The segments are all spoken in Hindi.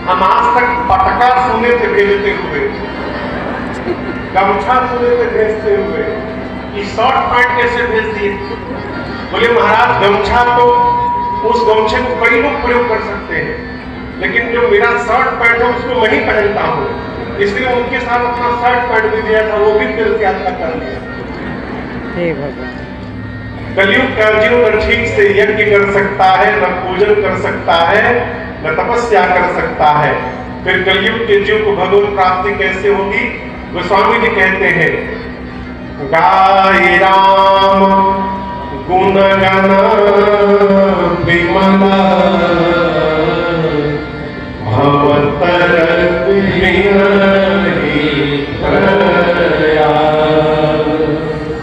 हम आज तक पटका सुने थे भेजते हुए, गमछा सुने थे भेजते हुए, कि शॉर्ट पैंट कैसे भेज दिए। बोले महाराज गमछा तो उस गमछे को कई लोग प्रयोग कर सकते हैं, लेकिन जो मेरा शर्ट पैंट है उसको मैं ही पहनता हूँ, इसलिए उनके साथ अपना शर्ट पैंट भी दिया था, वो भी तीर्थ यात्रा कर लिया। कलयुग का जीव न ठीक से यज्ञ कर सकता है, न पूजन कर सकता है, न तपस्या कर सकता है, फिर कलयुग के जीव को भगवत प्राप्ति कैसे होगी। गोस्वामी जी कहते हैं गाय राम गुण गण विमल भवतर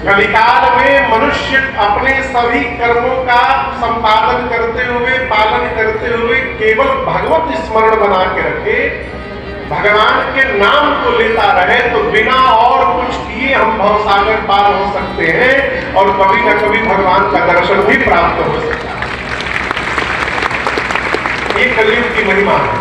कलिकाल में मनुष्य अपने सभी कर्मों का संपादन करते हुए, पालन करते हुए केवल भगवत स्मरण बना के रखे, भगवान के नाम को लेता रहे, तो बिना और कुछ किए हम भवसागर पार हो सकते हैं और कभी न कभी भगवान का दर्शन भी प्राप्त हो सकता है। ये कलयुग की महिमा है।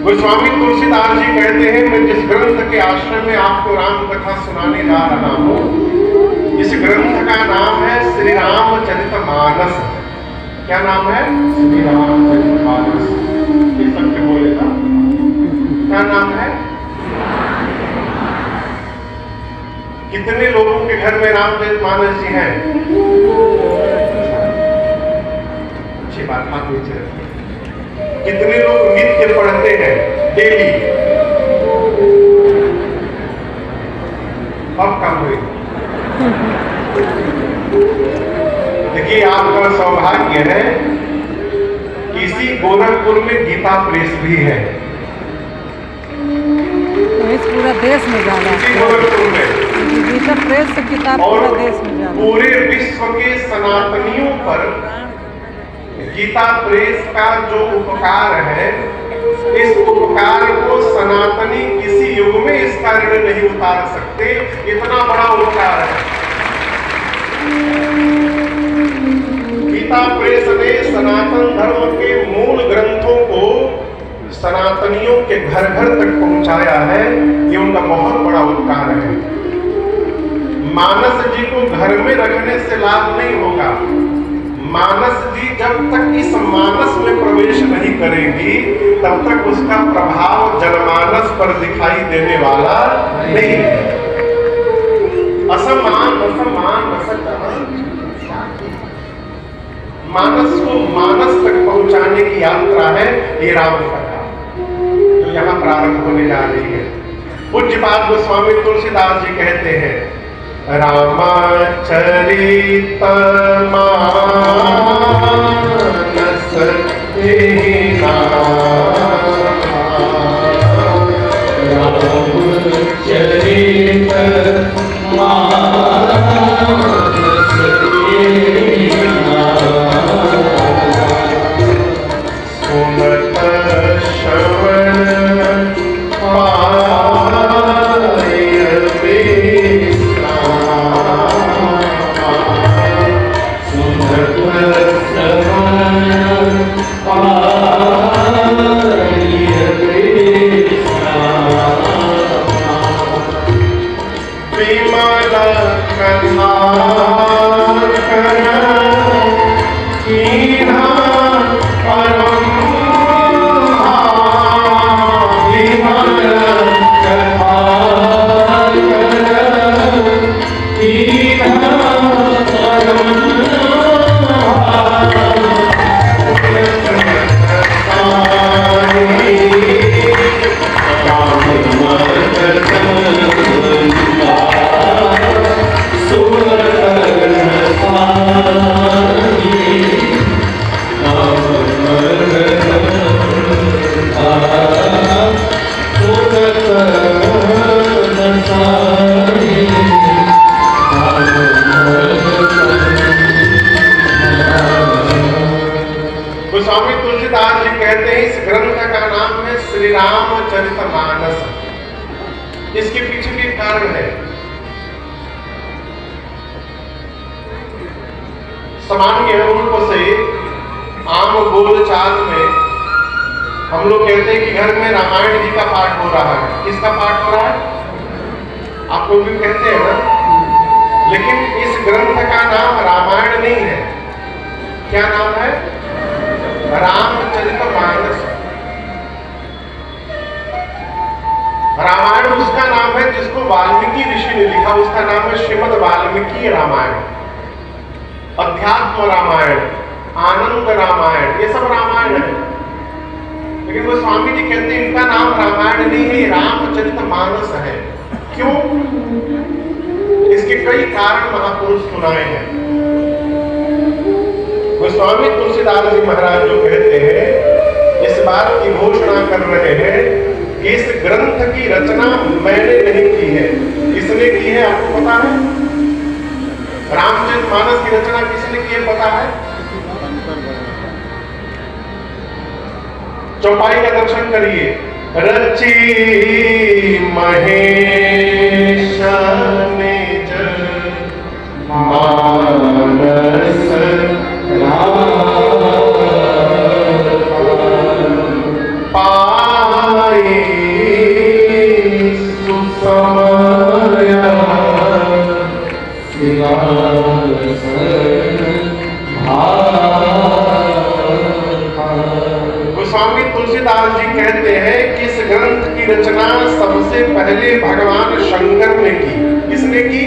गोस्वामी तुलसीदास जी कहते हैं, मैं जिस ग्रंथ के आश्रय में आपको राम कथा सुनाने जा रहा हूं, इस ग्रंथ का नाम है श्री रामचरितमानस। क्या नाम है? श्री रामचरितमानस। ये सबके बोलेगा क्या नाम है? कितने लोगों के घर में रामचरितमानस जी हैं? अच्छी बात, हाथ नीचे रखिए। कितने लोग नित्य पढ़ते हैं डेली? अब कम हुई। देखिए आपका सौभाग्य है कि इसी गोरखपुर में गीता प्रेस भी है। इस पूरा देश में जाना इसी गोरखपुर में गीता प्रेस से किताब पूरा देश में जाना। पूरे विश्व के सनातनियों पर गीता प्रेस का जो उपकार है, इस उपकार को सनातनी किसी युग में इसका ऋण नहीं उतार सकते, इतना बड़ा उपकार है। गीता प्रेस ने सनातन धर्म के मूल ग्रंथों को सनातनियों के घर घर तक पहुंचाया है, ये उनका बहुत बड़ा उपकार है। मानस जी को घर में रखने से लाभ नहीं होगा। मानस जी जब तक इस मानस में प्रवेश नहीं करेगी, तब तक उसका प्रभाव जनमानस पर दिखाई देने वाला नहीं है। असमान असमान मानस को मानस तक पहुंचाने की यात्रा है ये राम कथा, जो यहाँ प्रारंभ होने जा रही है। पूज्यपाद गोस्वामी तुलसीदास जी कहते हैं, रामचरितमानस इसके पीछे भी कारण है। सामान्य रूप से आम बोलचाल में कहते हैं कि घर में रामायण जी का पाठ हो रहा है। किसका पाठ हो रहा है? आप लोग भी कहते हैं ना। लेकिन इस ग्रंथ का नाम रामायण नहीं है। क्या नाम है? रामचरितमानस। रामायण उसका नाम है जिसको वाल्मीकि ऋषि ने लिखा। उसका नाम है श्रीमद् वाल्मीकि रामायण, अध्यात्म रामायण, आनंद रामायण, ये सब रामायण है। लेकिन वो स्वामी जी कहते हैं इनका नाम रामायण नहीं है, रामचरितमानस है। क्यों? इसके कई कारण महापुरुष सुनाए हैं। गोस्वामी तुलसीदास जी महाराज जो कहते हैं, इस बात की घोषणा कर रहे हैं कि इस ग्रंथ की रचना मैंने नहीं की है। किसने की है आपको पता है? रामचरितमानस की रचना किसने की है पता है? चौपाई का दर्शन करिए। रची महेश निज मानस पाई सुसमय गोस्वामी तुलसीदास जी कहते हैं कि इस ग्रंथ की रचना सबसे पहले भगवान शंकर ने की। किसने की?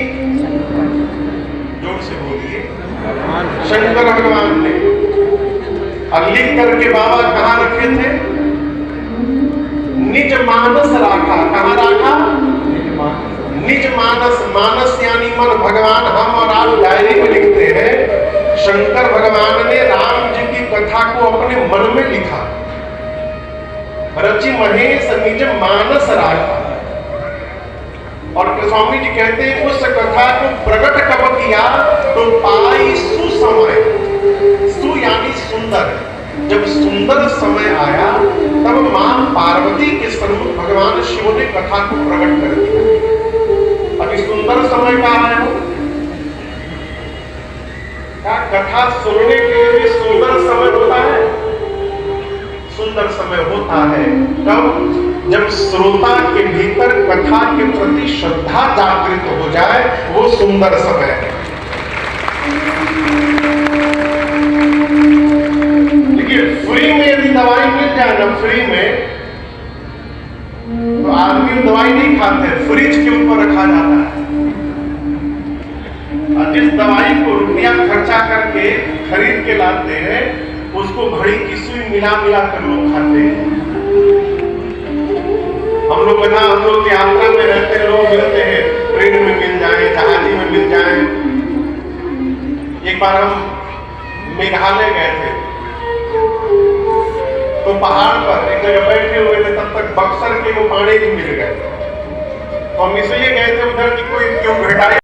जोर से बोलिए। शंकर भगवान ने। और लिख करके बाबा कहां रखे थे? निज मानस राखा। कहां राखा? निज मानस। मानस यानी मन। भगवान हम और आप डायरी में लिखते हैं। शंकर भगवान ने राम जी की कथा को अपने मन में लिखा। रचि महेश निज मानस राखा। और स्वामी जी कहते हैं उस कथा को प्रकट कब किया? तो पाई सुसमय। सु यानी सुंदर। जब सुंदर समय आया तब मां पार्वती के सम्मुख भगवान शिव ने कथा को प्रकट कर दिया। अभी सुंदर समय का है क्या? कथा सुनने के लिए सुंदर समय होता है। सुंदर समय होता है कब? जब श्रोता के भीतर कथा के प्रति श्रद्धा जागृत हो जाए, वो सुंदर समय है। देखिए, फ्री में यदि दवाई मिल जाए ना, फ्री में, तो आदमी दवाई नहीं खाते, फ्रिज के ऊपर रखा जाता है। और जिस दवाई को रुपया खर्चा करके खरीद के लाते हैं, उसको घड़ी की सुई मिला मिला कर लोग खाते हैं। हम लोग यात्रा में रहते लोग मिलते हैं, ट्रेन में मिल जाए, जहाजी में मिल जाए। एक बार हम मेघालय गए थे, तो पहाड़ पर एक जगह बैठे हुए थे, तब तक बक्सर के वो पानी भी मिल गए। तो हम इसलिए गए थे उधर कि कोई क्यों घटाए